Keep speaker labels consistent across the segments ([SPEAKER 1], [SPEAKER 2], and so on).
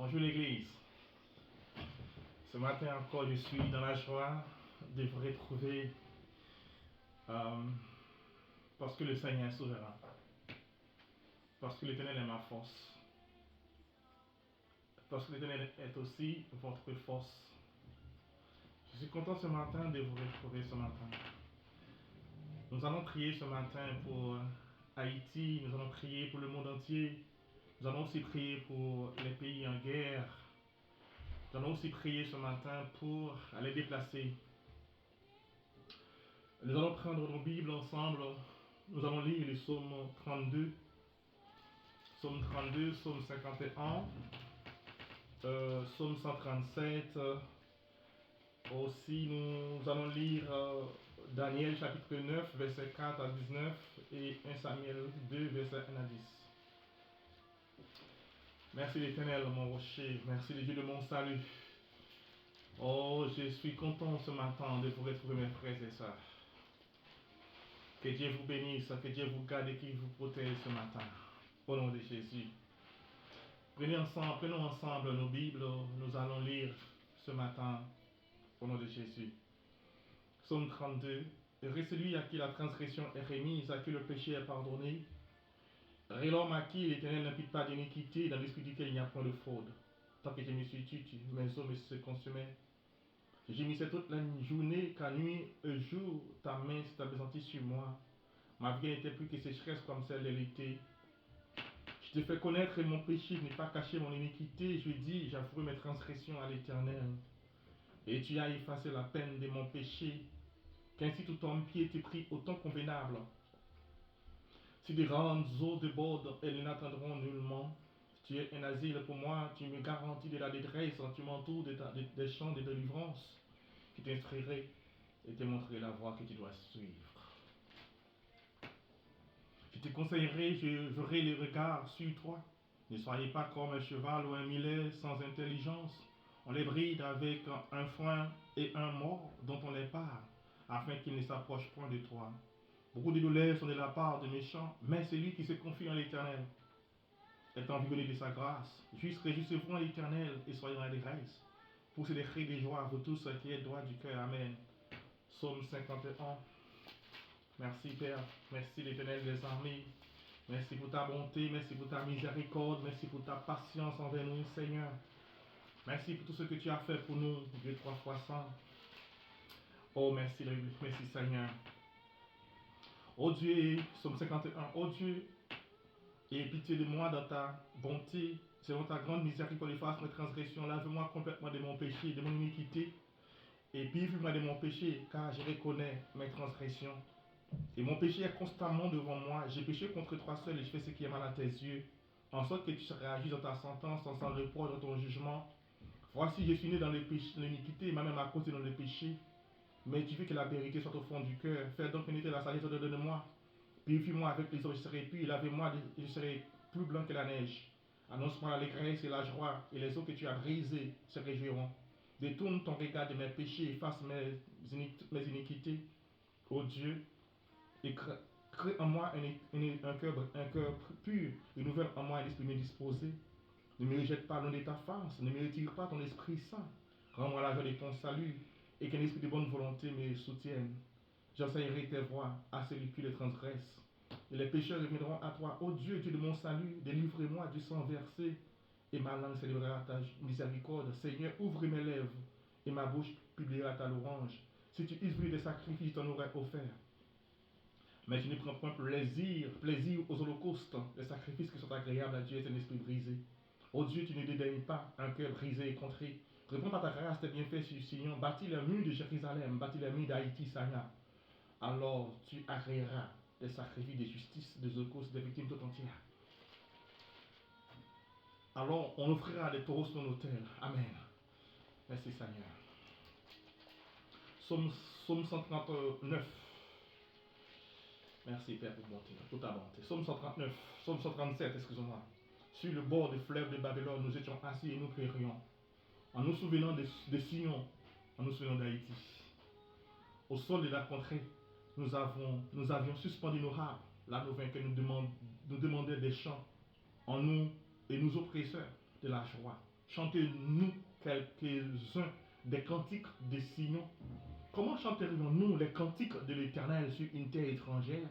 [SPEAKER 1] Bonjour l'Église. Ce matin encore, je suis dans la joie de vous retrouver parce que le Seigneur est souverain, parce que l'Éternel est ma force, parce que l'Éternel est aussi votre force. Je suis content ce matin de vous retrouver ce matin. Nous allons prier ce matin pour Haïti, nous allons prier pour le monde entier, nous allons aussi prier pour les pays en guerre. Nous allons aussi prier ce matin pour les déplacés. Nous allons prendre nos Bibles ensemble. Nous allons lire les psaumes 32, psaume 32, psaume 51, psaume 137. Aussi, nous allons lire Daniel chapitre 9, versets 4 à 19 et 1 Samuel 2, versets 1 à 10. Merci l'Éternel, mon rocher. Merci le Dieu de mon salut. Oh, je suis content ce matin de vous retrouver, mes frères et sœurs. Que Dieu vous bénisse, que Dieu vous garde et qu'il vous protège ce matin. Au nom de Jésus. Prenons ensemble nos Bibles. Nous allons lire ce matin au nom de Jésus. Psaume 32. Heureux celui à qui la transgression est remise, à qui le péché est pardonné. Heureux l'homme à qui l'Éternel n'impute pas d'iniquité, dans l'esprit duquel il n'y a point de fraude. Tant que je me suis tué, mes os se consumaient. Je gémissais toute la journée, car nuit et jour, ta main s'est appesantie sur moi. Ma vie n'était plus que sécheresse comme celle de l'été. Je te fais connaître mon péché, je n'ai pas caché mon iniquité. Je dis, j'avouerai mes transgressions à l'Éternel. Et tu as effacé la peine de mon péché, qu'ainsi tout ton pied t'est pris au temps convenable. Si de grandes eaux débordent, elles n'atteindront nullement. Tu es un asile pour moi, tu me garantis de la détresse, tu m'entoures des champs de délivrance, qui t'instruirai et te montrerai la voie que tu dois suivre. Je te conseillerai, j'aurai le regard sur toi. Ne soyez pas comme un cheval ou un mulet sans intelligence. On les bride avec un frein et un mors dont on les part, afin qu'ils ne s'approchent point de toi. Beaucoup de douleurs sont de la part de méchants, mais celui qui se confie en l'Éternel est environné de sa grâce. Juste réjouissez-vous en l'Éternel et soyez en détresse. Poussez des cris de joie, vous tous qui êtes droits du cœur. Amen. Psaume 51. Merci Père, merci l'Éternel des armées. Merci pour ta bonté, merci pour ta miséricorde, merci pour ta patience envers nous, Seigneur. Merci pour tout ce que tu as fait pour nous, Dieu 3 fois 100. Oh, merci Seigneur. Oh Dieu, Psaume 51, oh Dieu, aie pitié de moi dans ta bonté, selon ta grande miséricorde, efface mes transgressions, lave-moi complètement de mon péché, de mon iniquité, et purifie-moi de mon péché, car je reconnais mes transgressions. Et mon péché est constamment devant moi. J'ai péché contre toi seul et je fais ce qui est mal à tes yeux. En sorte que tu réagis dans ta sentence, sans reproche dans ton jugement. Voici, je suis né dans l'iniquité, ma même à cause dans le péché. Mais tu veux que la vérité soit au fond du cœur. Fais donc pénétrer la sagesse de moi. Purifie-moi avec les eaux, je serai pur. Lavez-moi et je serai plus blanc que la neige. Annonce-moi l'allégresse et la joie, et les eaux que tu as brisées se réjouiront. Détourne ton regard de mes péchés, efface mes iniquités. Ô Dieu, et crée en moi un cœur pur, renouvelle en moi un esprit bien disposé. Ne me rejette pas loin de ta face, ne me retire pas ton Esprit Saint. Rends-moi la joie de ton salut, et qu'un esprit de bonne volonté me soutienne. J'enseignerai tes voies à celui qui les transgresse, et les pécheurs reviendront à toi. Ô Dieu, Dieu de mon salut, délivre-moi du sang versé, et ma langue célébrera ta miséricorde. Seigneur, ouvre mes lèvres, et ma bouche publiera ta louange. Si tu eusses voulu des sacrifices, je t'en aurais offert. Mais tu ne prends point plaisir aux holocaustes, les sacrifices qui sont agréables à Dieu est un esprit brisé. Ô Dieu, tu ne dédaignes pas un cœur brisé et contré. Réponds par ta grâce tes bienfaits sur Sion. Bâtis les murs de Jérusalem, bâtis les murs d'Haïti, Sanya. Alors tu agréeras des sacrifices de justice, des holocaustes, des victimes tout entières. Alors on offrira des taureaux sur ton autel. Amen. Merci Seigneur. Psaume 139. Merci Père pour ta bonté. Psaume 139, Psaume 137, excusez-moi. Sur le bord du fleuve de Babylone, nous étions assis et nous pleurions, en nous souvenant de Sion, en nous souvenant d'Haïti. Au sol de la contrée, nous avions suspendu nos harpes. Là, nos vainqueurs nous demandaient des chants en nous et nous oppresseurs de la joie. chantez-nous quelques-uns des cantiques des Sion. Comment chanterions-nous les cantiques de l'Éternel sur une terre étrangère?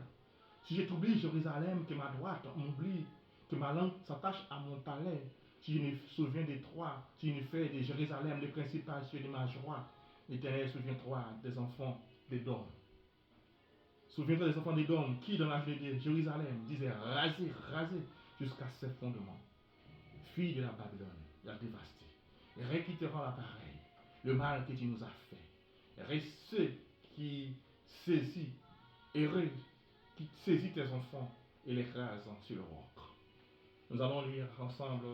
[SPEAKER 1] Si je t'oublie, Jérusalem, que ma droite m'oublie, que ma langue s'attache à mon palais, si je me souviens de toi, si je me fais de Jérusalem le principal cieux de ma joie, l'Éternel, souviens-toi des enfants d'Édom. Souviens-toi des enfants d'Édom qui, dans la ville de Jérusalem, disaient rasez, rasez jusqu'à ses fondements. Fille de la Babylone, la dévastée, réquitteront l'appareil, le mal que tu nous as fait. Reste ceux qui saisit, heureux, qui saisit tes enfants et les rasent sur le roc. Nous allons lire ensemble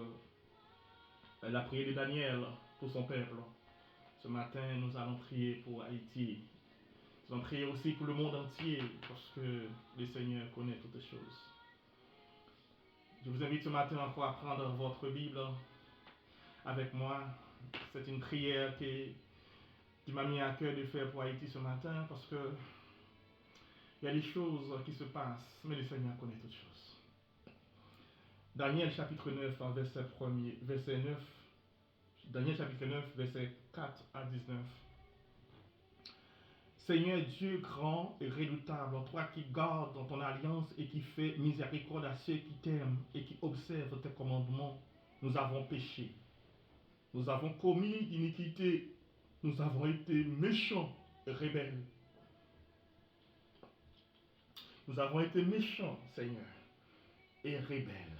[SPEAKER 1] la prière de Daniel pour son peuple. Ce matin, nous allons prier pour Haïti. Nous allons prier aussi pour le monde entier parce que le Seigneur connaît toutes choses. Je vous invite ce matin encore à prendre votre Bible avec moi. C'est une prière qui m'a mis à cœur de faire pour Haïti ce matin parce que il y a des choses qui se passent, mais le Seigneur connaît toutes choses. Daniel chapitre 9, verset 9. Daniel chapitre 9, verset 4 à 19. Seigneur Dieu grand et redoutable, toi qui gardes ton alliance et qui fais miséricorde à ceux qui t'aiment et qui observent tes commandements, nous avons péché. Nous avons commis d'iniquité. Nous avons été méchants et rebelles. Nous avons été méchants, Seigneur, et rebelles.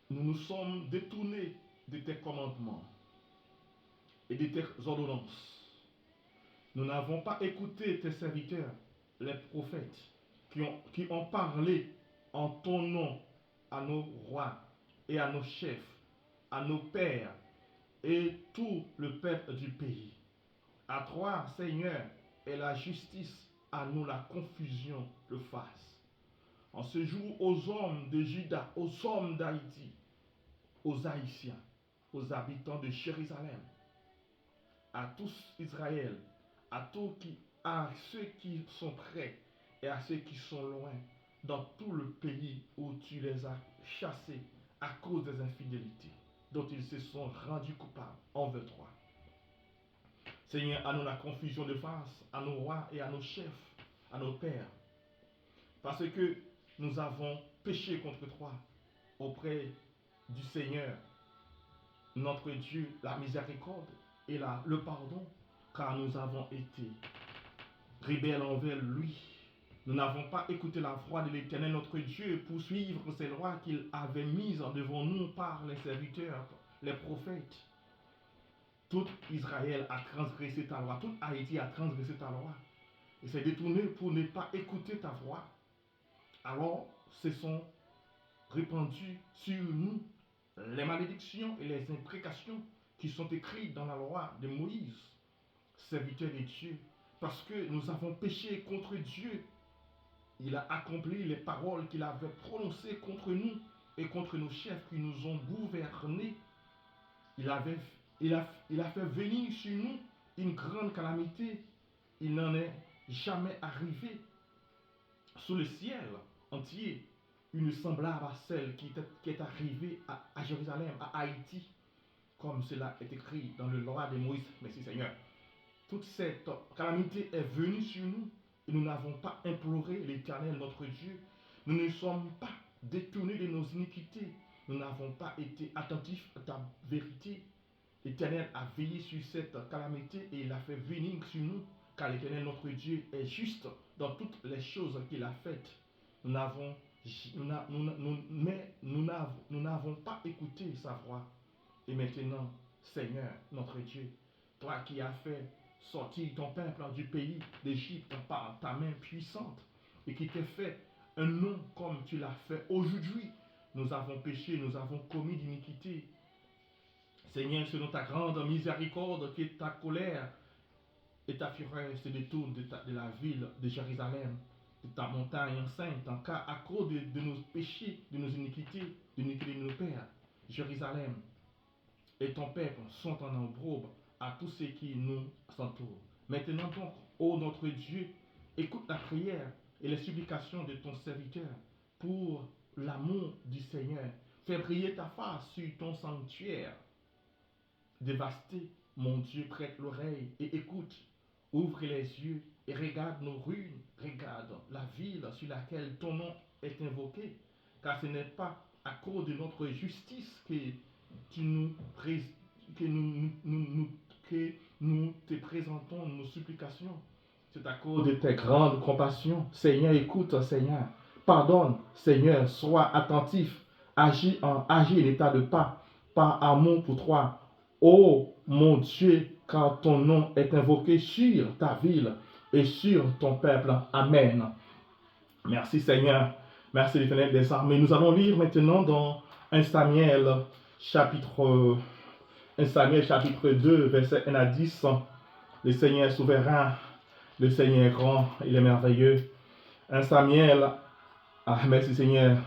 [SPEAKER 1] Nous nous sommes détournés de tes commandements et de tes ordonnances. Nous n'avons pas écouté tes serviteurs, les prophètes, qui ont parlé en ton nom à nos rois et à nos chefs, à nos pères et tout le peuple du pays. À toi, Seigneur, est la justice, à nous la confusion de face. En ce jour, aux hommes de Juda, aux hommes d'Haïti, aux Haïtiens, aux habitants de Jérusalem, à tous Israël, à ceux qui sont près et à ceux qui sont loin, dans tout le pays où tu les as chassés à cause des infidélités dont ils se sont rendus coupables envers toi. Seigneur, à nous la confusion de face, à nos rois et à nos chefs, à nos pères, parce que nous avons péché contre toi auprès du Seigneur, notre Dieu, la miséricorde et le pardon, car nous avons été rebelles envers lui. Nous n'avons pas écouté la voix de l'Éternel notre Dieu pour suivre ces lois qu'il avait mises devant nous par les serviteurs, les prophètes. Tout Israël a transgressé ta loi, tout Haïti a transgressé ta loi. Et s'est détourné pour ne pas écouter ta voix. Alors, se sont répandues sur nous les malédictions et les imprécations qui sont écrites dans la loi de Moïse, serviteur de Dieu, parce que nous avons péché contre Dieu. Il a accompli les paroles qu'il avait prononcées contre nous et contre nos chefs qui nous ont gouvernés. Il a fait venir sur nous une grande calamité. Il n'en est jamais arrivé sous le ciel entier une semblable à celle qui est arrivée à Jérusalem, à Haïti, comme cela est écrit dans le loi de Moïse. Merci Seigneur. Toute cette calamité est venue sur nous et nous n'avons pas imploré l'Éternel notre Dieu. Nous ne sommes pas détournés de nos iniquités. Nous n'avons pas été attentifs à ta vérité. L'Éternel a veillé sur cette calamité et il a fait venir sur nous, car l'Éternel notre Dieu est juste dans toutes les choses qu'il a faites. Mais nous n'avons pas écouté sa voix. Et maintenant, Seigneur notre Dieu, toi qui as fait sortir ton peuple du pays d'Égypte par ta main puissante et qui t'a fait un nom comme tu l'as fait aujourd'hui, nous avons péché, nous avons commis d'iniquité. Seigneur, selon ta grande miséricorde, que ta colère et ta fureur se détournent de la ville de Jérusalem, de ta montagne enceinte, en cas à cause de nos péchés, de nos iniquités, de l'iniquité de nos pères. Jérusalem et ton peuple sont en opprobre à tous ceux qui nous entourent. Maintenant donc, ô notre Dieu, écoute la prière et les supplications de ton serviteur pour l'amour du Seigneur, Fais briller ta face sur ton sanctuaire. Dévasté, mon Dieu, prête l'oreille et écoute. Ouvre les yeux et regarde nos ruines. Regarde la ville sur laquelle ton nom est invoqué. Car ce n'est pas à cause de notre justice que tu nous, que que nous te présentons nos supplications. C'est à cause de tes grandes compassions. Seigneur, écoute, Seigneur. Pardonne, Seigneur, sois attentif. Agis en état de pas, par amour pour toi. Ô mon Dieu, car ton nom est invoqué sur ta ville et sur ton peuple. Amen. Merci Seigneur. Merci l'Éternel des armées. Nous allons lire maintenant dans 1 Samuel chapitre 2, versets 1 à 10. Le Seigneur est souverain, le Seigneur est grand, il est merveilleux. 1 Samuel, merci Seigneur.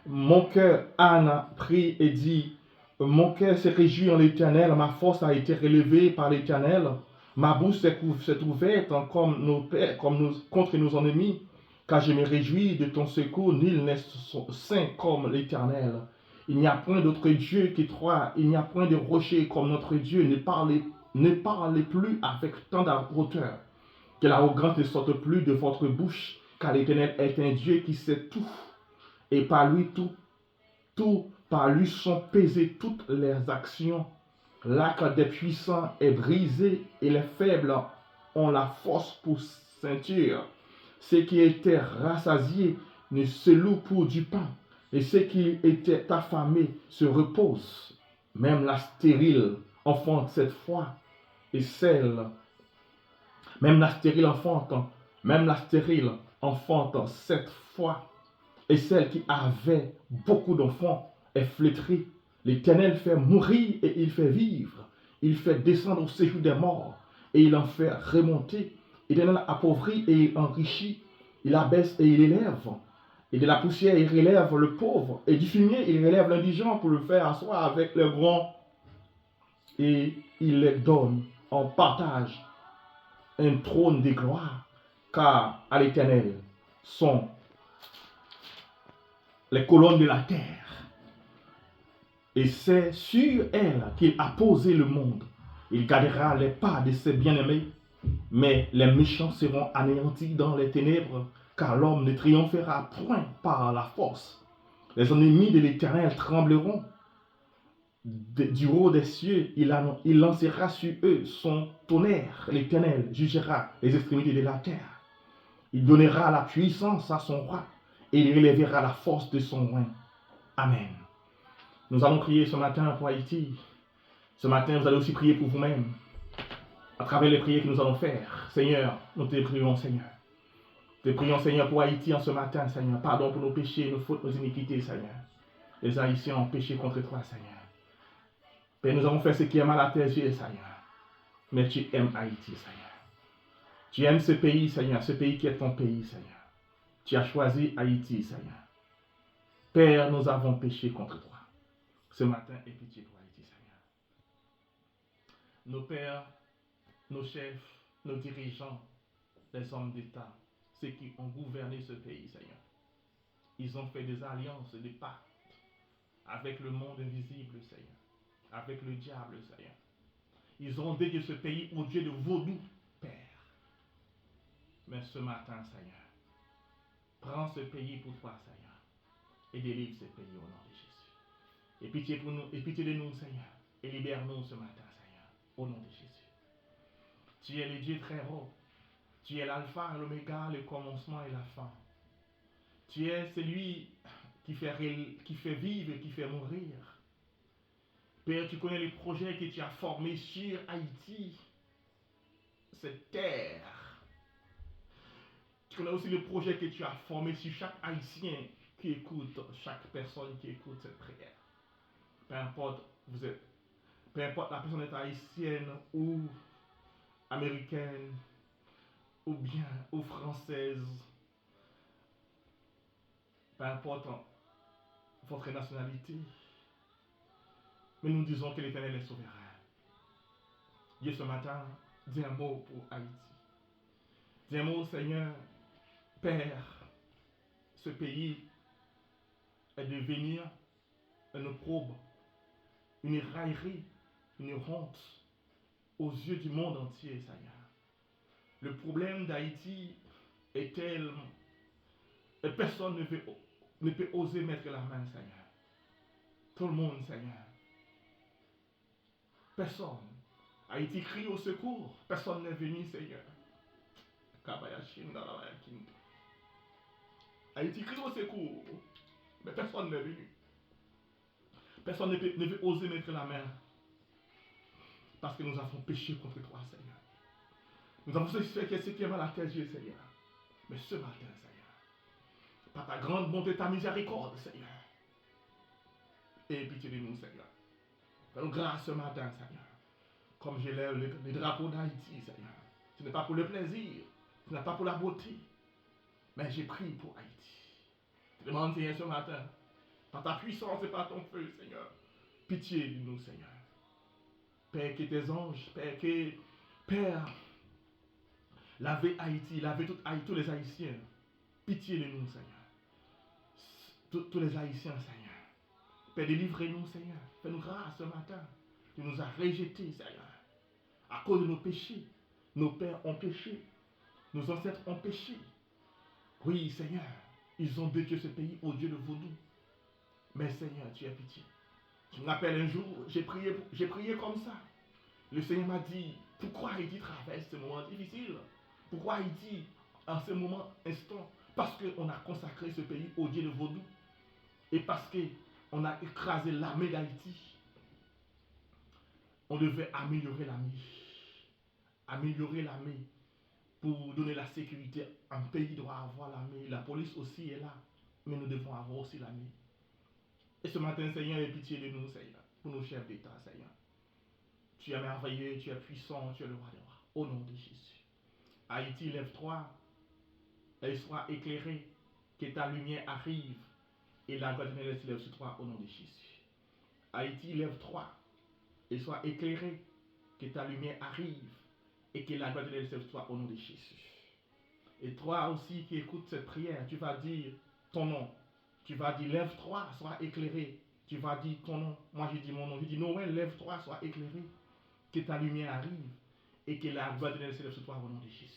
[SPEAKER 1] Mon cœur, Anne, prie et dit, mon cœur s'est réjoui en l'Éternel, ma force a été relevée par l'Éternel. Ma bouche s'est ouverte contre nos ennemis, car je me réjouis de ton secours, nul n'est saint comme l'Éternel. Il n'y a point d'autre Dieu que toi, il n'y a point de rocher comme notre Dieu. Ne parlez plus avec tant d'hauteur, que l'arrogance ne sorte plus de votre bouche, car l'Éternel est un Dieu qui sait tout, et par lui par lui sont pesées toutes les actions. L'arc des puissants est brisé, et les faibles ont la force pour ceinture. Ceux qui étaient rassasiés ne se louent pour du pain, et ceux qui étaient affamés se reposent. Même la stérile enfante cette fois, et même la stérile enfante cette fois, et celle qui avait beaucoup d'enfants est flétrie. L'Éternel fait mourir et il fait vivre. Il fait descendre au séjour des morts et il en fait remonter. L'Éternel appauvrit et il enrichit. Il abaisse et il élève. Et de la poussière, il relève le pauvre. Et du fumier, il relève l'indigent pour le faire asseoir avec les grands. Et il les donne en partage un trône de gloire. Car à l'Éternel sont les colonnes de la terre. Et c'est sur elle qu'il a posé le monde. Il gardera les pas de ses bien-aimés, mais les méchants seront anéantis dans les ténèbres, car l'homme ne triomphera point par la force. Les ennemis de l'Éternel trembleront. Du haut des cieux, il lancera sur eux son tonnerre. L'Éternel jugera les extrémités de la terre. Il donnera la puissance à son roi et il relèvera la force de son roi. Amen. Nous allons prier ce matin pour Haïti. Ce matin, vous allez aussi prier pour vous-même. À travers les prières que nous allons faire. Seigneur, nous te prions, Seigneur. Te prions, Seigneur, pour Haïti en ce matin, Seigneur. Pardon pour nos péchés, nos fautes, nos iniquités, Seigneur. Les Haïtiens ont péché contre toi, Seigneur. Père, nous avons fait ce qui est mal à tes yeux, Seigneur. Mais tu aimes Haïti, Seigneur. Tu aimes ce pays, Seigneur, ce pays qui est ton pays, Seigneur. Tu as choisi Haïti, Seigneur. Père, nous avons péché contre toi. Ce matin, aie pitié pour Haïti, Seigneur. Nos pères, nos chefs, nos dirigeants, les hommes d'État, ceux qui ont gouverné ce pays, Seigneur. Ils ont fait des alliances, des pactes avec le monde invisible, Seigneur. Avec le diable, Seigneur. Ils ont dédié ce pays au Dieu de vaudou, Père. Mais ce matin, Seigneur, prends ce pays pour toi, Seigneur, et délivre ce pays au nom de Jésus. Et pitié pour nous, et pitié de nous, Seigneur, et libère-nous ce matin, Seigneur, au nom de Jésus. Tu es le Dieu très haut. Tu es l'alpha et l'oméga, le commencement et la fin. Tu es celui qui fait vivre et qui fait mourir. Père, tu connais les projets que tu as formés sur Haïti, cette terre. Tu connais aussi les projets que tu as formés sur chaque Haïtien qui écoute, chaque personne qui écoute cette prière. Peu importe la personne est haïtienne ou américaine ou bien ou française, peu importe votre nationalité, mais nous disons que l'Éternel est souverain. Dieu, ce matin, dis un mot pour Haïti. Dis un mot, Seigneur, Père, ce pays est devenu une opprobre, une raillerie, une honte aux yeux du monde entier, Seigneur. Le problème d'Haïti est tel et personne ne peut oser mettre la main, Seigneur. Tout le monde, Seigneur. Personne. Haïti crie au secours. Personne n'est venu, Seigneur. Haïti crie au secours. Mais personne n'est venu. Personne ne veut oser mettre la main. Parce que nous avons péché contre toi, Seigneur. Nous avons fait ce qui est mal à tes yeux, Seigneur. Mais ce matin, Seigneur, par ta grande bonté, ta miséricorde, Seigneur, aie pitié de nous, Seigneur. Fais-nous grâce ce matin, Seigneur. Comme j'élève les drapeaux d'Haïti, Seigneur. Ce n'est pas pour le plaisir, ce n'est pas pour la beauté, mais j'ai prié pour Haïti. Je demande, Seigneur, ce matin, par ta puissance et par ton feu, Seigneur, pitié de nous, Seigneur. Père, que tes anges, Père, lavez Haïti, lavez tous les Haïtiens. Pitié de nous, Seigneur. Tous les Haïtiens, Seigneur. Père, délivrez-nous, Seigneur. Fais-nous grâce ce matin. Tu nous as rejetés, Seigneur. À cause de nos péchés. Nos pères ont péché. Nos ancêtres ont péché. Oui, Seigneur. Ils ont dédié ce pays au Dieu de vaudou. Mais Seigneur, tu as pitié. Je me rappelle un jour, j'ai prié comme ça. Le Seigneur m'a dit, pourquoi Haïti traverse ce moment difficile? Pourquoi Haïti, en ce moment, instant? Parce qu'on a consacré ce pays au Dieu de vaudou. Et parce qu'on a écrasé l'armée d'Haïti. On devait améliorer l'armée. Améliorer l'armée pour donner la sécurité. Un pays doit avoir l'armée. La police aussi est là. Mais nous devons avoir aussi l'armée. Et ce matin, Seigneur, aie pitié de nous, Seigneur. Pour nos chefs d'État, Seigneur. Tu es merveilleux, tu es puissant, tu es le roi des rois. Au nom de Jésus. Haïti, lève-toi et sois éclairé. Que ta lumière arrive. Et la gloire de Dieu se lève sur toi au nom de Jésus. Haïti, lève-toi et sois éclairé. Que ta lumière arrive. Et que la gloire de Dieu se lève sur toi au nom de Jésus. Et toi aussi qui écoutes cette prière, tu vas dire ton nom. Tu vas dire lève-toi, sois éclairé. Tu vas dire ton nom. Moi je dis mon nom. Je dis Noël, lève-toi, sois éclairé. Que ta lumière arrive. Et que la gloire de Dieu se lève sur toi au nom de Jésus.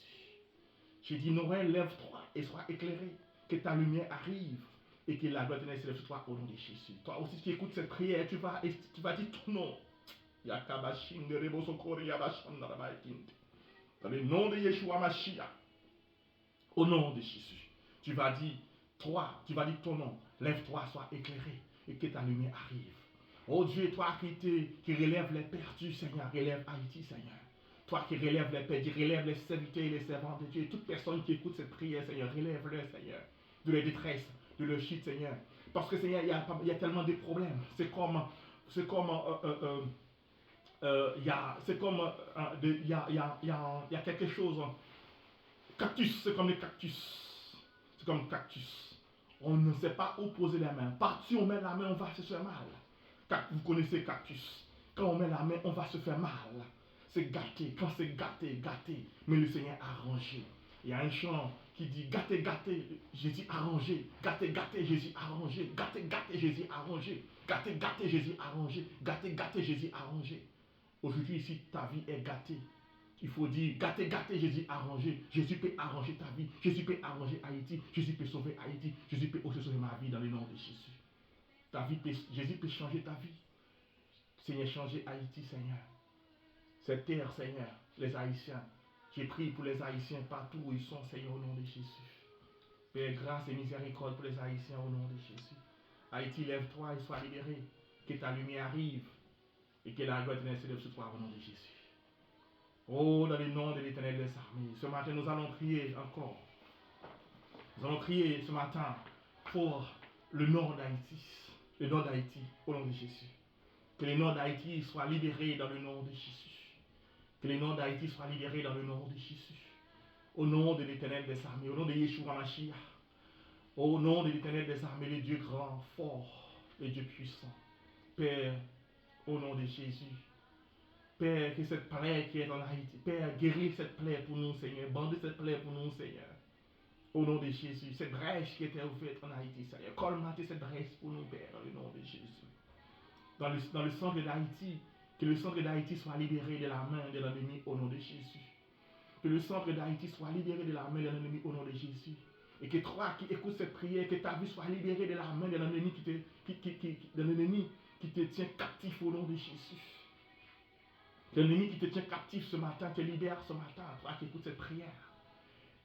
[SPEAKER 1] Je dis Noël, lève-toi et sois éclairé. Que ta lumière arrive. Et que la gloire de Dieu se lève sur toi au nom de Jésus. Toi aussi qui écoutes cette prière, tu vas dire ton nom. Dans le nom de Yeshua Mashiach. Au nom de Jésus. Tu vas dire ton nom. Lève-toi, sois éclairé. Et que ta lumière arrive. Oh Dieu, toi qui relève les perdus, Seigneur, relève Haïti, Seigneur. Toi qui relève les perdus, relève les serviteurs et les servantes de Dieu. Toute personne qui écoute cette prière, Seigneur, relève-le, Seigneur. De leur détresse, de leur chute, Seigneur. Parce que, Seigneur, il y a tellement de problèmes. Il y a quelque chose. Cactus, c'est comme les cactus. C'est comme cactus. On ne sait pas où poser la main. Partout où on met la main, on va se faire mal. Vous connaissez cactus. Quand on met la main, on va se faire mal. C'est gâté. Quand c'est gâté, gâté. Mais le Seigneur a arrangé. Il y a un chant qui dit gâté, gâté, Jésus arrangé. Gâté, gâté, Jésus arrangé. Gâté, gâté, Jésus arrangé. Gâté, gâté, Jésus arrangé. Gâté, gâté, Jésus arrangé. Aujourd'hui, ici, ta vie est gâtée. Il faut dire, gâté, gâté, Jésus arrangé. Jésus peut arranger ta vie. Jésus peut arranger Haïti. Jésus peut sauver Haïti. Jésus peut aussi sauver ma vie dans le nom de Jésus. Jésus peut changer ta vie. Seigneur, changer Haïti, Seigneur. Cette terre, Seigneur, les Haïtiens. J'ai prié pour les Haïtiens partout où ils sont, Seigneur, au nom de Jésus. Père, grâce et miséricorde pour les Haïtiens au nom de Jésus. Haïti, lève-toi et sois libéré. Que ta lumière arrive et que la gloire de Dieu se lève sur toi au nom de Jésus. Oh, dans le nom de l'Éternel des armées. Ce matin, nous allons prier encore. Nous allons prier ce matin pour le nord d'Haïti. Le nord d'Haïti, au nom de Jésus. Que le nord d'Haïti soit libéré dans le nom de Jésus. Que le nord d'Haïti soit libéré dans le nom de Jésus. Au nom de l'Éternel des armées, au nom de Yeshua Mashiach. Au nom de l'Éternel des armées, le Dieu grand, fort, le Dieu puissant. Père, au nom de Jésus. Père, que cette plaie qui est en Haïti, Père, guéris cette plaie pour nous, Seigneur. Bandez cette plaie pour nous, Seigneur. Au nom de Jésus, cette brèche qui était ouverte en Haïti, Seigneur. Colmatez cette brèche pour nous, Père, dans le nom de Jésus. dans le centre d'Haïti, que le centre d'Haïti soit libéré de la main de l'ennemi au nom de Jésus. Que le centre d'Haïti soit libéré de la main de l'ennemi au nom de Jésus. Et que toi qui écoutes cette prière, que ta vie soit libérée de la main de l'ennemi qui te tient captif au nom de Jésus. Que l'ennemi qui te tient captif ce matin te libère ce matin, toi qui écoutes cette prière.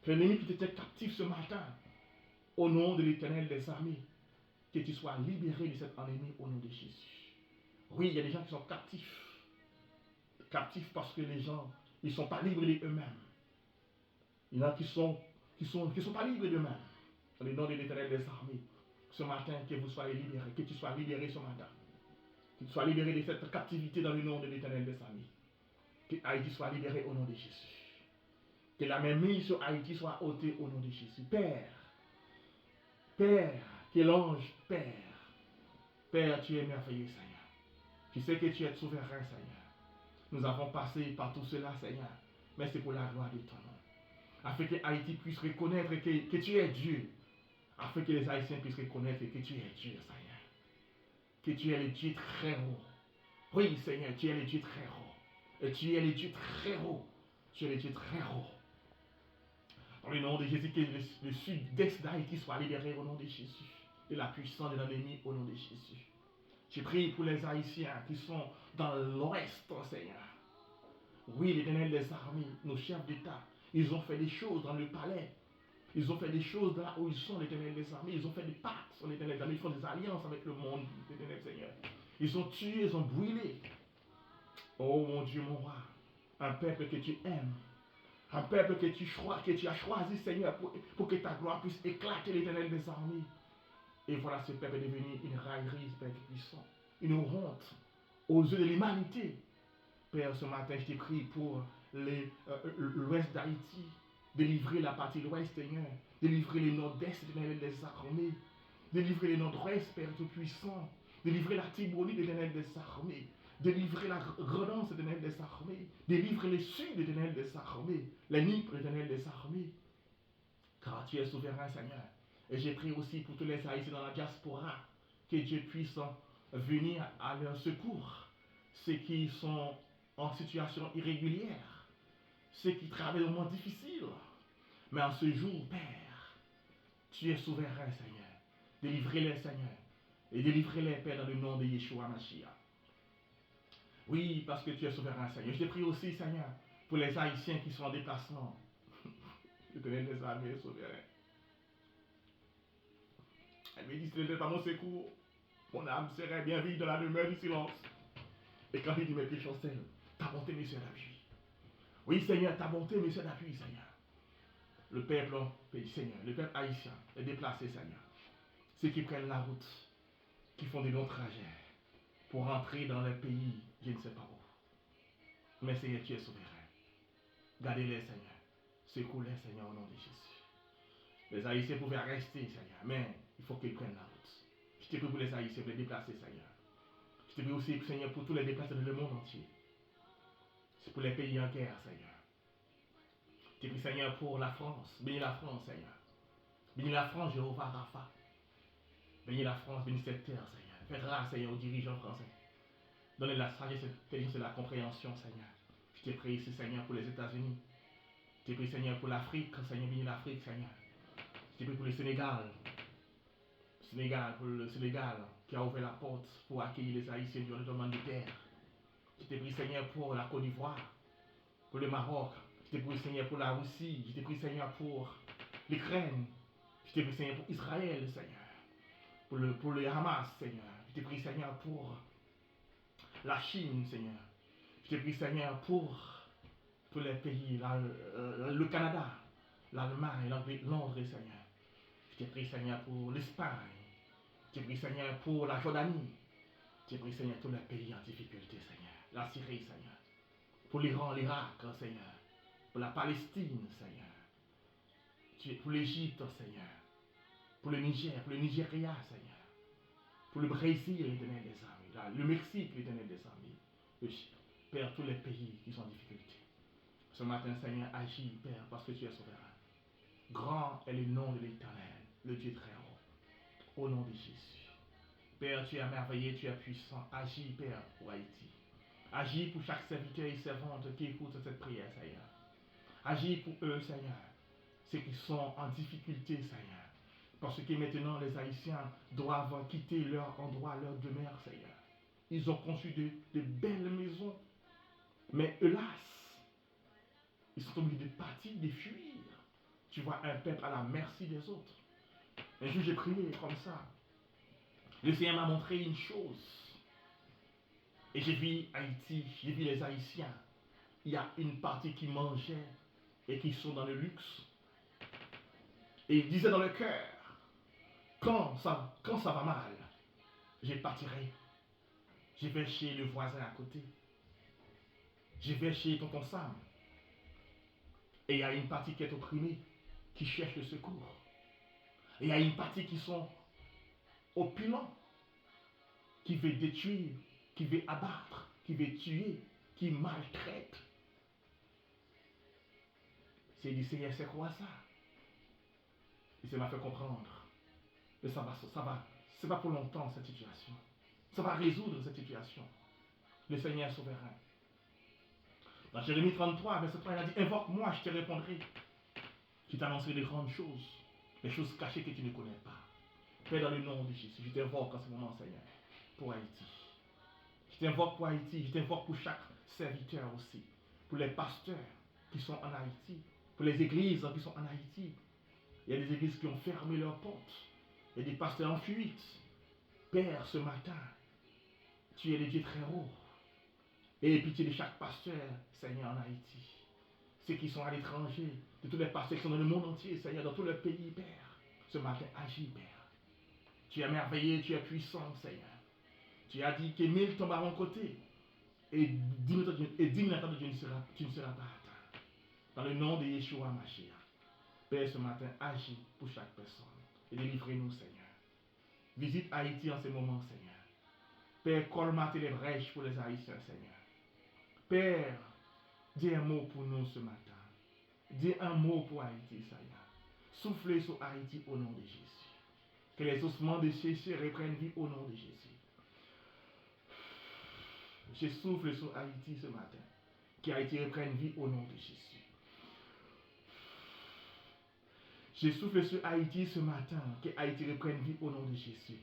[SPEAKER 1] Que l'ennemi qui te tient captif ce matin, au nom de l'Éternel des armées, que tu sois libéré de cet ennemi au nom de Jésus. Oui, il y a des gens qui sont captifs. Captifs parce que les gens, ils ne sont pas libres d'eux-mêmes. Il y en a qui sont pas libres d'eux-mêmes. Dans le nom de l'Éternel des armées, ce matin, que vous soyez libérés, que tu sois libéré ce matin. Que tu sois libéré de cette captivité dans le nom de l'Éternel des armées. Que Haïti soit libéré au nom de Jésus. Que la même mise sur Haïti soit ôtée au nom de Jésus. Père, que l'ange, Père, tu es merveilleux, Seigneur. Je sais que tu es souverain, Seigneur. Nous avons passé par tout cela, Seigneur, mais c'est pour la gloire de ton nom. Afin que Haïti puisse reconnaître que tu es Dieu. Afin que les Haïtiens puissent reconnaître que tu es Dieu, Seigneur. Que tu es le Dieu très haut. Oui, Seigneur, tu es le Dieu très haut. Et tu es le Dieu très haut. Tu es le Dieu très haut. Dans le nom de Jésus, que le sud-est d'Haïti soit libéré au nom de Jésus. De la puissance de l'ennemi au nom de Jésus. Je prie pour les Haïtiens qui sont dans l'ouest, Seigneur. Oui, l'Éternel des armées, nos chefs d'État, ils ont fait des choses dans le palais. Ils ont fait des choses là où ils sont, l'Éternel des armées. Ils ont fait des pactes sur l'Éternel des armées. Ils font des alliances avec le monde, l'Éternel Seigneur. Ils ont tué, ils ont brûlé. Oh mon Dieu, mon roi, un peuple que tu aimes. Un peuple que tu as choisi, Seigneur, pour que ta gloire puisse éclater, l'Éternel des armées. Et voilà, ce peuple est devenu une raillerie, Père puissant, une honte aux yeux de l'humanité. Père, ce matin, je t'ai pris pour l'ouest d'Haïti, délivrer la partie de l'ouest, Seigneur, délivrer le nord-est, l'Éternel des armées, délivrer le nord-ouest, Père tout-puissant, délivrer la Tibonite, l'Éternel des armées, délivrer la Grenance, l'Éternel des armées, délivrer le sud, l'Éternel des armées, les Nipres, l'Éternel des armées, car tu es souverain, Seigneur. Et j'ai prié aussi pour tous les Haïtiens dans la diaspora, que Dieu puisse venir à leur secours, ceux qui sont en situation irrégulière, ceux qui travaillent au moment difficile. Mais en ce jour, Père, tu es souverain, Seigneur. Délivrez-les, Seigneur. Et délivrez-les, Père, dans le nom de Yeshua Mashiach. Oui, parce que tu es souverain, Seigneur. Je te prie aussi, Seigneur, pour les Haïtiens qui sont en déplacement. Je connais les armées souverains. Elle me dit, si ce n'était pas mon secours, mon âme serait bien vide dans la demeure du silence. Et quand il dit, mes pieds chancellent, ta bonté me sert d'appui. Oui, Seigneur, ta bonté me sert d'appui, Seigneur. Le peuple, Seigneur, le peuple haïtien est déplacé, Seigneur. Ceux qui prennent la route, qui font des longs trajets pour rentrer dans le pays, je ne sais pas où. Mais Seigneur, tu es souverain. Gardez-les, Seigneur. Secours-les, Seigneur, au nom de Jésus. Les Haïtiens pouvaient rester, Seigneur, mais il faut qu'ils prennent la route. Je te prie pour les Haïtiens, pour les déplacer, Seigneur. Je te prie aussi, Seigneur, pour tous les déplacés dans le monde entier. C'est pour les pays en guerre, Seigneur. Je te prie, Seigneur, pour la France. Bénis la France, Seigneur. Bénis la France, Jéhovah Rapha. Bénis la France, bénis cette terre, Seigneur. Fais grâce, Seigneur, aux dirigeants français. Donnez la sagesse, l'intelligence et la compréhension, Seigneur. Je te prie ici, Seigneur, pour les États-Unis. Je te prie, Seigneur, pour l'Afrique. Seigneur, bénis l'Afrique, Seigneur. Je te prie pour le Sénégal. Pour le Sénégal, qui a ouvert la porte pour accueillir les Haïtiens durant le tremblement de terre. Je te prie, Seigneur, pour la Côte d'Ivoire, pour le Maroc. Je te prie, Seigneur, pour la Russie. Je te prie, Seigneur, pour l'Ukraine. Je te prie, Seigneur, pour Israël, Seigneur. Pour le Hamas, Seigneur. Je te prie, Seigneur, pour la Chine, Seigneur. Je te prie, Seigneur, pour tous les pays, le Canada, l'Allemagne, Londres, Seigneur. Je te prie, Seigneur, pour l'Espagne. Je te prie, Seigneur, pour la Jordanie. Je te prie, Seigneur, tous les pays en difficulté, Seigneur. La Syrie, Seigneur. Pour l'Iran, l'Irak, Seigneur. Pour la Palestine, Seigneur. Pour l'Égypte, Seigneur. Pour le Niger, pour le Nigeria, Seigneur. Pour le Brésil, l'Éternel des armées. Le Mexique, l'Éternel des armées. Père, tous les pays qui sont en difficulté. Ce matin, Seigneur, agis, Père, parce que tu es souverain. Grand est le nom de l'Éternel, le Dieu très haut. Au nom de Jésus. Père, tu es merveilleux, tu es puissant. Agis, Père, pour Haïti. Agis pour chaque serviteur et servante qui écoute cette prière, Seigneur. Agis pour eux, Seigneur. Ceux qui sont en difficulté, Seigneur. Parce que maintenant, les Haïtiens doivent quitter leur endroit, leur demeure, Seigneur. Ils ont conçu de belles maisons. Mais hélas, ils sont obligés de partir, de fuir. Tu vois un peuple à la merci des autres. Un jour, j'ai prié comme ça. Le Seigneur m'a montré une chose. Et j'ai vu Haïti, j'ai vu les Haïtiens. Il y a une partie qui mangeait et qui sont dans le luxe. Et ils disaient dans le cœur, quand ça va mal, je partirai. Je vais chez le voisin à côté. Je vais chez tonton Sam. Et il y a une partie qui est opprimée, qui cherche le secours. Et il y a une partie qui sont opulents, qui veut détruire, qui veut abattre, qui veut tuer, qui maltraite. C'est dit, Seigneur, c'est quoi ça? Et ça m'a fait comprendre que c'est pas pour longtemps cette situation. Ça va résoudre cette situation. Le Seigneur est souverain. Dans Jérémie 33, verset 3, il a dit, invoque-moi, je te répondrai. Je t'annoncerai de grandes choses, les choses cachées que tu ne connais pas. Père, dans le nom de Jésus, je t'invoque en ce moment, Seigneur, pour Haïti. Je t'invoque pour Haïti, je t'invoque pour chaque serviteur aussi, pour les pasteurs qui sont en Haïti, pour les églises qui sont en Haïti. Il y a des églises qui ont fermé leurs portes. Il y a des pasteurs en fuite. Père, ce matin, tu es le Dieu très haut. Et pitié de chaque pasteur, Seigneur, en Haïti. Ceux qui sont à l'étranger, de tous les pasteurs qui sont dans le monde entier, Seigneur, dans tout le pays, Père. Ce matin, agis, Père. Tu es merveilleux, tu es puissant, Seigneur. Tu as dit que 1000 tombent à mon côté. Et 10 000 à de Dieu tu ne seras pas atteint. Dans le nom de Yeshua Mashiach. Père, ce matin, agis pour chaque personne. Et délivrez-nous, Seigneur. Visite Haïti en ce moment, Seigneur. Père, colmate les brèches pour les Haïtiens, Seigneur. Père, dis un mot pour nous ce matin. Dis un mot pour Haïti, Seigneur. Soufflez sur Haïti au nom de Jésus. Que les ossements de Jésus reprennent vie au nom de Jésus. Je souffle sur Haïti ce matin. Qu'Haïti reprenne vie au nom de Jésus. Je souffle sur Haïti ce matin. Que Haïti reprenne vie au nom de Jésus.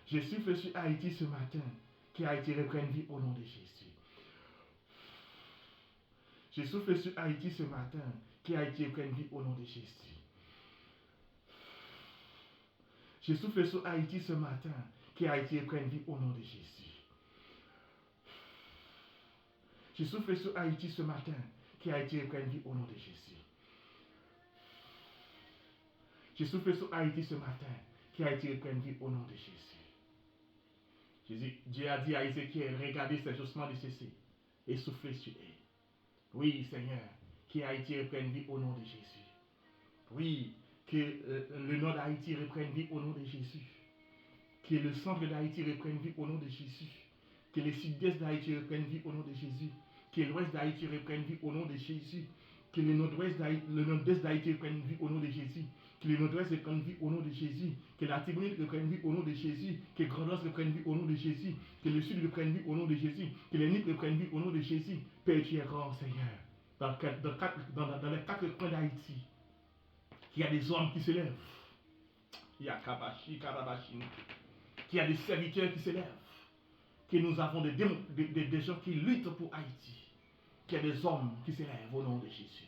[SPEAKER 1] Je souffle sur Haïti ce matin. Que Haïti reprenne vie au nom de Jésus. Je souffle sur Haïti ce matin. Que Haïti reprenne vie au nom de Jésus. Je souffle sur Haïti ce matin. Que Haïti reprenne vie au nom de Jésus. Je souffle sur Haïti ce matin. Que Haïti reprenne vie au nom de Jésus. Je souffle sur Haïti ce matin. Que Haïti reprenne vie au nom de Jésus. Dieu a dit à Ézéchiel, regardez ces ossements de cesser et soufflez sur eux. Oui, Seigneur, que Haïti reprenne vie au nom de Jésus. Oui, que le nord d'Haïti reprenne vie au nom de Jésus. Que le centre d'Haïti reprenne vie au nom de Jésus. Que le sud-est d'Haïti reprenne vie au nom de Jésus. Que l'ouest d'Haïti reprenne vie au nom de Jésus. Que le nord-est d'Haïti reprenne vie au nom de Jésus. Que le nord-ouest reprenne vie au nom de Jésus. Que la Tibonite reprenne vie au nom de Jésus. Que Grande-Ouest reprenne vie au nom de Jésus. Que le sud reprenne vie au nom de Jésus. Que les Nippes reprennent vie au nom de Jésus. Père, tu es grand, Seigneur. Dans les quatre coins d'Haïti, qu'il y a des hommes qui se lèvent. Il y a Kabashi, Karabashi. Qu'il y a des serviteurs qui se lèvent. Que nous avons des gens qui luttent pour Haïti. Qu'il y a des hommes qui se lèvent au nom de Jésus.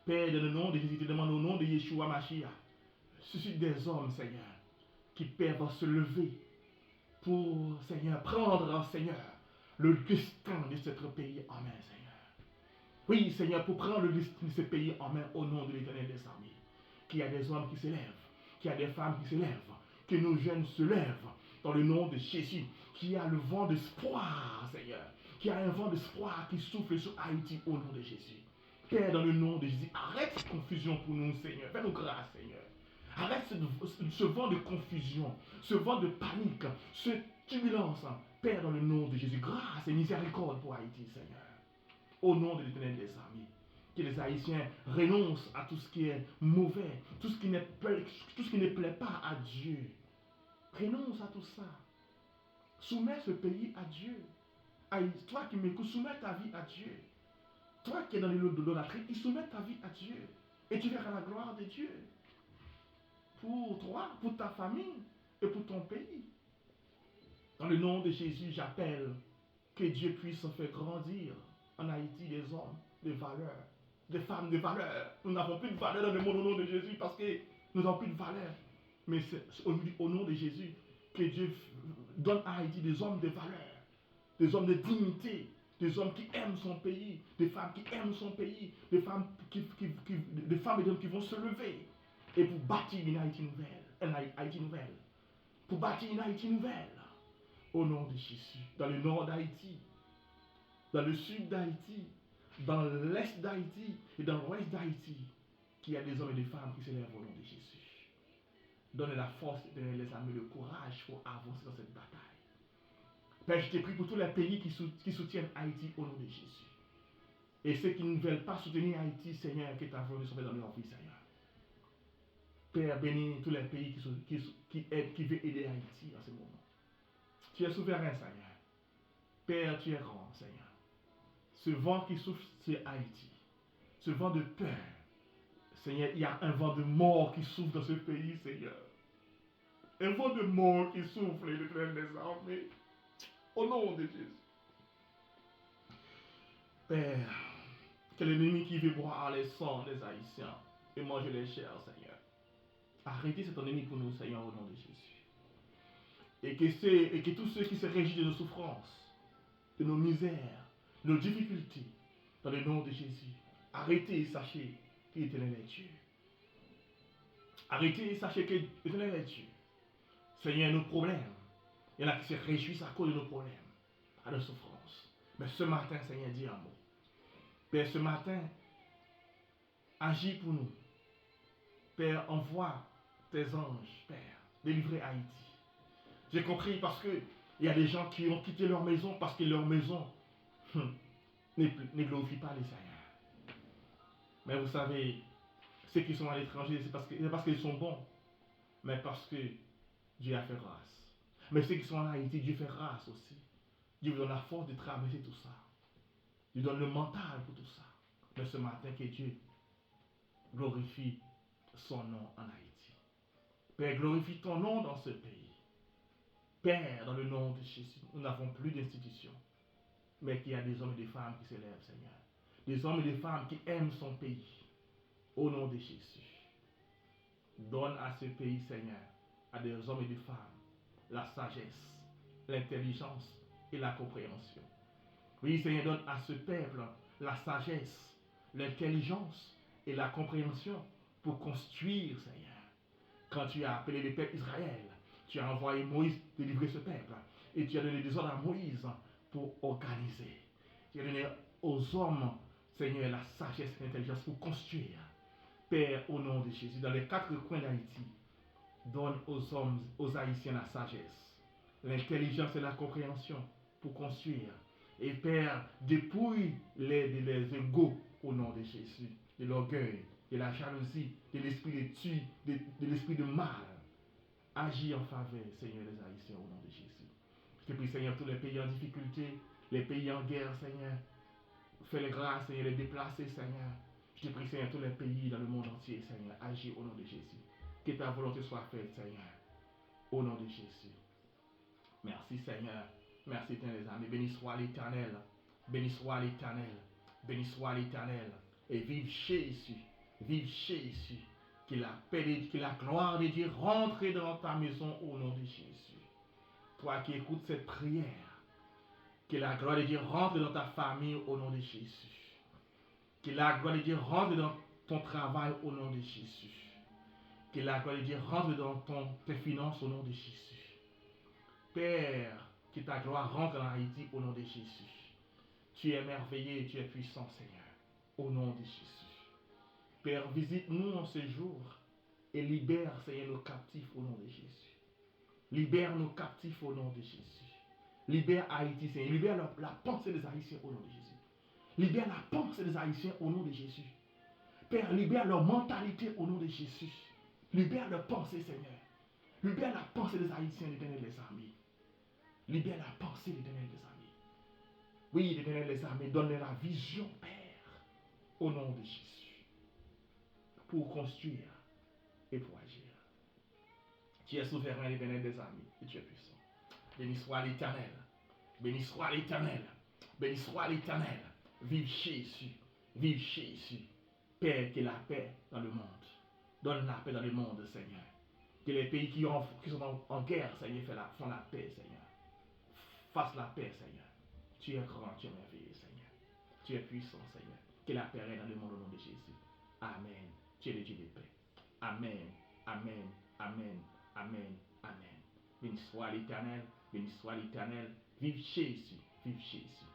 [SPEAKER 1] Père, dans le nom de Jésus, te demande au nom de Yeshua Mashiach, suscite des hommes, Seigneur, qui peuvent se lever pour, Seigneur, prendre, Seigneur, le destin de ce pays en main, Seigneur. Oui, Seigneur, pour prendre le destin de ce pays en main au nom de l'Éternel des armées. Qu'il y a des hommes qui se lèvent, qu'il y a des femmes qui se lèvent, que nos jeunes se lèvent dans le nom de Jésus, qu'il y a le vent d'espoir, Seigneur, qu'il y a un vent d'espoir qui souffle sur Haïti au nom de Jésus. Père, dans le nom de Jésus, arrête cette confusion pour nous, Seigneur. Fais-nous grâce, Seigneur. Arrête ce vent de confusion, ce vent de panique, cette turbulence. Père, dans le nom de Jésus, grâce et miséricorde pour Haïti, Seigneur. Au nom de l'Éternel des armées. Que les Haïtiens renoncent à tout ce qui est mauvais, tout ce qui ne plaît pas à Dieu. Renonce à tout ça. Soumets ce pays à Dieu. Toi qui m'écoutes, soumets ta vie à Dieu. Toi qui es dans l'idolâtrie, soumets ta vie à Dieu. Et tu verras la gloire de Dieu. Pour toi, pour ta famille et pour ton pays. Dans le nom de Jésus, j'appelle que Dieu puisse faire grandir en Haïti des hommes de valeur, des femmes de valeur. Nous n'avons plus de valeur dans le monde au nom de Jésus parce que nous n'avons plus de valeur. Mais c'est au nom de Jésus que Dieu donne à Haïti des hommes de valeur, des hommes de dignité, des hommes qui aiment son pays, des femmes qui aiment son pays, des femmes, des femmes et des hommes qui vont se lever et pour bâtir une Haïti nouvelle, pour bâtir une Haïti nouvelle. Au nom de Jésus, dans le nord d'Haïti, dans le sud d'Haïti, dans l'est d'Haïti et dans l'ouest d'Haïti, qu'il y a des hommes et des femmes qui s'élèvent au nom de Jésus. Donne la force, donne les armes, le courage pour avancer dans cette bataille. Père, je te prie pour tous les pays qui soutiennent Haïti au nom de Jésus. Et ceux qui ne veulent pas soutenir Haïti, Seigneur, que ta volonté soit dans leur vie, Seigneur. Père, bénis tous les pays qui veulent aider Haïti en ce moment. Tu es souverain, Seigneur. Père, tu es grand, Seigneur. Ce vent qui souffle sur Haïti, ce vent de peur, Seigneur, il y a un vent de mort qui souffle dans ce pays, Seigneur. Un vent de mort qui souffle, l'Éternel des armées, au nom de Jésus. Père, que l'ennemi qui veut boire les sangs des Haïtiens et manger les chairs, Seigneur. Arrêtez cet ennemi pour nous, Seigneur, au nom de Jésus. Et que tous ceux qui se réjouissent de nos souffrances, de nos misères, de nos difficultés, dans le nom de Jésus, arrêtez et sachez que l'Éternel est Dieu. Arrêtez et sachez que l'Éternel est Dieu. Seigneur, nos problèmes, il y en a qui se réjouissent à cause de nos problèmes, à nos souffrances. Mais ce matin, Seigneur, dis un mot. Père, ce matin, agis pour nous. Père, envoie tes anges, Père, délivrer Haïti. J'ai compris parce que il y a des gens qui ont quitté leur maison parce que leur maison ne glorifie pas les Seigneurs. Mais vous savez, ceux qui sont à l'étranger, c'est parce qu'ils sont bons, mais parce que Dieu a fait grâce. Mais ceux qui sont en Haïti, Dieu fait grâce aussi. Dieu vous donne la force de traverser tout ça. Dieu donne le mental pour tout ça. Mais ce matin, que Dieu glorifie son nom en Haïti. Père, glorifie ton nom dans ce pays. Père, dans le nom de Jésus, nous n'avons plus d'institutions, mais qu'il y a des hommes et des femmes qui s'élèvent, Seigneur. Des hommes et des femmes qui aiment son pays. Au nom de Jésus. Donne à ce pays, Seigneur, à des hommes et des femmes, la sagesse, l'intelligence et la compréhension. Oui, Seigneur, donne à ce peuple la sagesse, l'intelligence et la compréhension pour construire, Seigneur. Quand tu as appelé le peuple Israël, tu as envoyé Moïse délivrer ce peuple. Et tu as donné des ordres à Moïse pour organiser. Tu as donné aux hommes, Seigneur, la sagesse et l'intelligence pour construire. Père, au nom de Jésus, dans les 4 coins d'Haïti, donne aux hommes, aux Haïtiens la sagesse, l'intelligence et la compréhension pour construire. Et Père, dépouille les égaux au nom de Jésus, de l'orgueil, de la jalousie, de l'esprit de tuer, de l'esprit de mal. Agis en faveur, Seigneur, des Haïtiens au nom de Jésus. Je te prie, Seigneur, tous les pays en difficulté, les pays en guerre, Seigneur, fais les grâces, Seigneur, les déplacer, Seigneur. Je te prie, Seigneur, tous les pays dans le monde entier, Seigneur, agis au nom de Jésus. Que ta volonté soit faite, Seigneur, au nom de Jésus. Merci, Seigneur. Merci, les amis. Béni soit l'Éternel. Béni soit l'Éternel. Béni soit l'Éternel. Et vive Jésus. Vive Jésus. Que la paix, que la gloire de Dieu rentre dans ta maison au nom de Jésus. Toi qui écoutes cette prière, que la gloire de Dieu rentre dans ta famille au nom de Jésus. Que la gloire de Dieu rentre dans ton travail au nom de Jésus. Que la gloire de Dieu rentre dans tes finances au nom de Jésus. Père, que ta gloire rentre en Haïti au nom de Jésus. Tu es merveilleux, tu es puissant, Seigneur, au nom de Jésus. Père, visite-nous en ce jour et libère, Seigneur, nos captifs au nom de Jésus. Libère nos captifs au nom de Jésus. Libère Haïti, Seigneur. Libère la pensée des Haïtiens au nom de Jésus. Libère la pensée des Haïtiens au nom de Jésus. Père, libère leur mentalité au nom de Jésus. Libère leur pensée, Seigneur. Libère la pensée des Haïtiens, l'Éternel des armées. Libère la pensée, l'Éternel des armées. Oui, l'Éternel des armées, donne la vision, Père, au nom de Jésus, pour construire et pour agir. Tu es souverain, l'Éternel des armées, et tu es puissant. Béni soit l'Éternel. Béni soit l'Éternel. Béni soit l'Éternel. Vive Jésus. Vive Jésus. Père, que la paix dans le monde. Donne la paix dans le monde, Seigneur. Que les pays qui sont en guerre, Seigneur, font la paix, Seigneur. Fasse la paix, Seigneur. Tu es grand, tu es merveilleux, Seigneur. Tu es puissant, Seigneur. Que la paix règne dans le monde au nom de Jésus. Amen. Tu es le Dieu de paix. Amen. Amen. Amen. Amen. Amen. Béni soit l'Éternel. Béni soit l'Éternel. Vive Jésus. Vive Jésus.